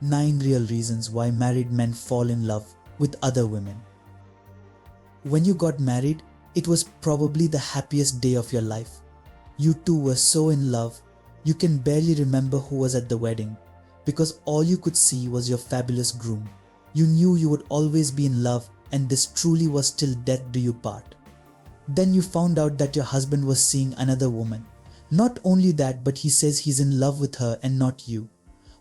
9 real reasons why married men fall in love with other women. When you got married, it was probably the happiest day of your life. You two were so in love, you can barely remember who was at the wedding because all you could see was your fabulous groom. You knew you would always be in love and this truly was till death do you part. Then you found out that your husband was seeing another woman. Not only that, but he says he's in love with her and not you.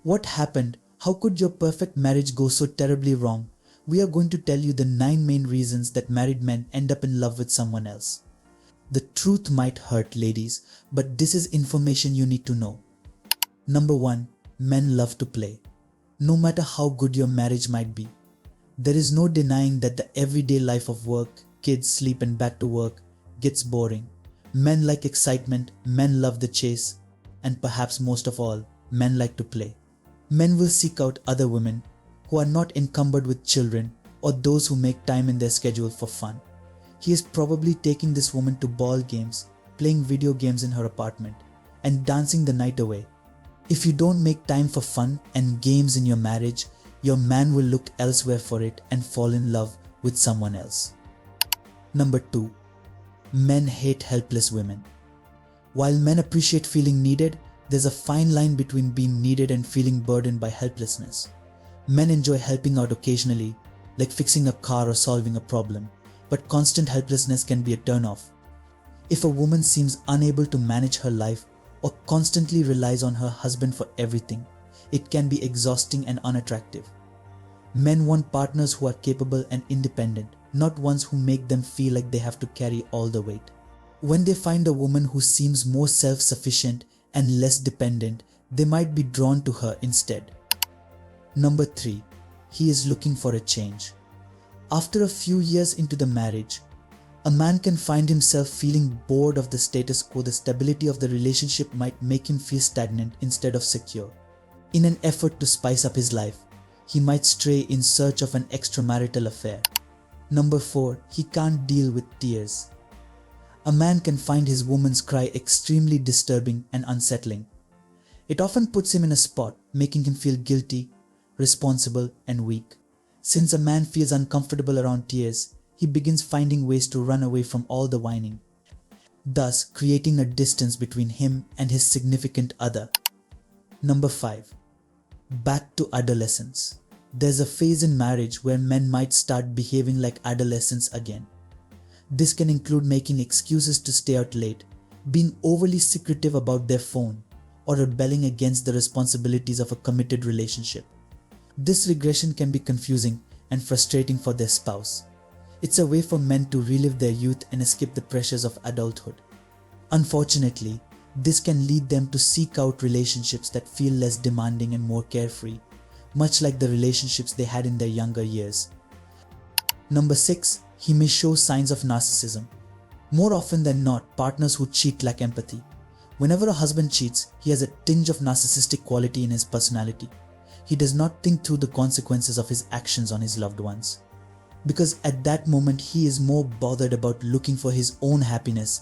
What happened? How could your perfect marriage go so terribly wrong? We are going to tell you the 9 main reasons that married men end up in love with someone else. The truth might hurt, ladies, but this is information you need to know. Number 1. Men love to play. No matter how good your marriage might be, there is no denying that the everyday life of work, kids, sleep and back to work gets boring. Men like excitement, men love the chase, and perhaps most of all, men like to play. Men will seek out other women who are not encumbered with children or those who make time in their schedule for fun. He is probably taking this woman to ball games, playing video games in her apartment, and dancing the night away. If you don't make time for fun and games in your marriage, your man will look elsewhere for it and fall in love with someone else. Number 2. Men hate helpless women. While men appreciate feeling needed, there's a fine line between being needed and feeling burdened by helplessness. Men enjoy helping out occasionally, like fixing a car or solving a problem, but constant helplessness can be a turn-off. If a woman seems unable to manage her life or constantly relies on her husband for everything, it can be exhausting and unattractive. Men want partners who are capable and independent, not ones who make them feel like they have to carry all the weight. When they find a woman who seems more self-sufficient and less dependent, they might be drawn to her instead. Number 3. He is looking for a change. After a few years into the marriage, a man can find himself feeling bored of the status quo. The stability of the relationship might make him feel stagnant instead of secure. In an effort to spice up his life, he might stray in search of an extramarital affair. Number 4. He can't deal with tears. A man can find his woman's cry extremely disturbing and unsettling. It often puts him in a spot, making him feel guilty, responsible, and weak. Since a man feels uncomfortable around tears, he begins finding ways to run away from all the whining, thus creating a distance between him and his significant other. Number 5. Back to adolescence. There's a phase in marriage where men might start behaving like adolescents again. This can include making excuses to stay out late, being overly secretive about their phone, or rebelling against the responsibilities of a committed relationship. This regression can be confusing and frustrating for their spouse. It's a way for men to relive their youth and escape the pressures of adulthood. Unfortunately, this can lead them to seek out relationships that feel less demanding and more carefree, much like the relationships they had in their younger years. Number 6. He may show signs of narcissism. More often than not, partners who cheat lack empathy. Whenever a husband cheats, he has a tinge of narcissistic quality in his personality. He does not think through the consequences of his actions on his loved ones, because at that moment he is more bothered about looking for his own happiness,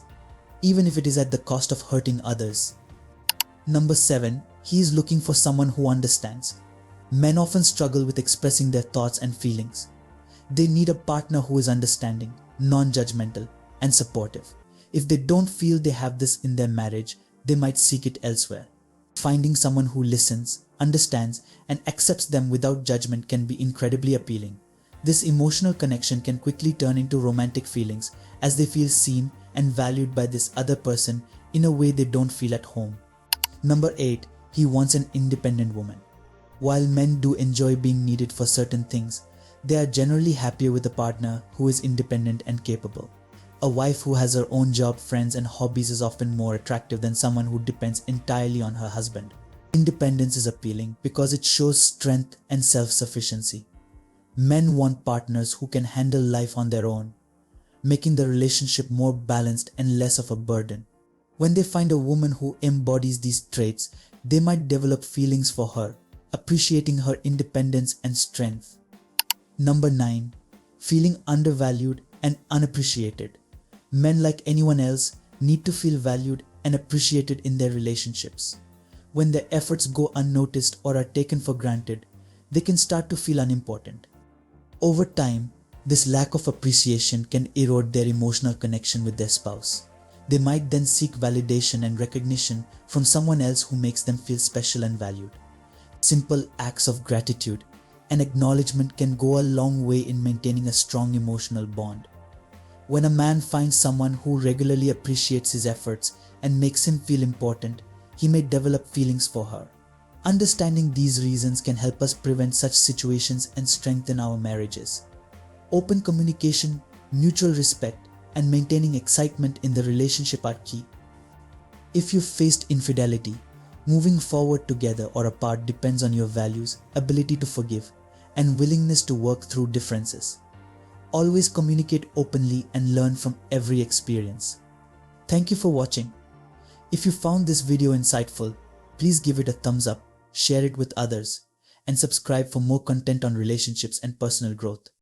even if it is at the cost of hurting others. Number 7. He is looking for someone who understands. Men often struggle with expressing their thoughts and feelings. They need a partner who is understanding, non-judgmental, and supportive. If they don't feel they have this in their marriage, they might seek it elsewhere. Finding someone who listens, understands, and accepts them without judgment can be incredibly appealing. This emotional connection can quickly turn into romantic feelings as they feel seen and valued by this other person in a way they don't feel at home. Number 8. He wants an independent woman. While men do enjoy being needed for certain things, they are generally happier with a partner who is independent and capable. A wife who has her own job, friends, and hobbies is often more attractive than someone who depends entirely on her husband. Independence is appealing because it shows strength and self-sufficiency. Men want partners who can handle life on their own, making the relationship more balanced and less of a burden. When they find a woman who embodies these traits, they might develop feelings for her, appreciating her independence and strength. Number 9. Feeling undervalued and unappreciated. Men, like anyone else, need to feel valued and appreciated in their relationships. When their efforts go unnoticed or are taken for granted, they can start to feel unimportant. Over time, this lack of appreciation can erode their emotional connection with their spouse. They might then seek validation and recognition from someone else who makes them feel special and valued. Simple acts of gratitude and acknowledgement can go a long way in maintaining a strong emotional bond. When a man finds someone who regularly appreciates his efforts and makes him feel important, he may develop feelings for her. Understanding these reasons can help us prevent such situations and strengthen our marriages. Open communication, mutual respect, and maintaining excitement in the relationship are key. If you've faced infidelity, moving forward together or apart depends on your values, ability to forgive, and willingness to work through differences. Always communicate openly and learn from every experience. Thank you for watching. If you found this video insightful, please give it a thumbs up, share it with others, and subscribe for more content on relationships and personal growth.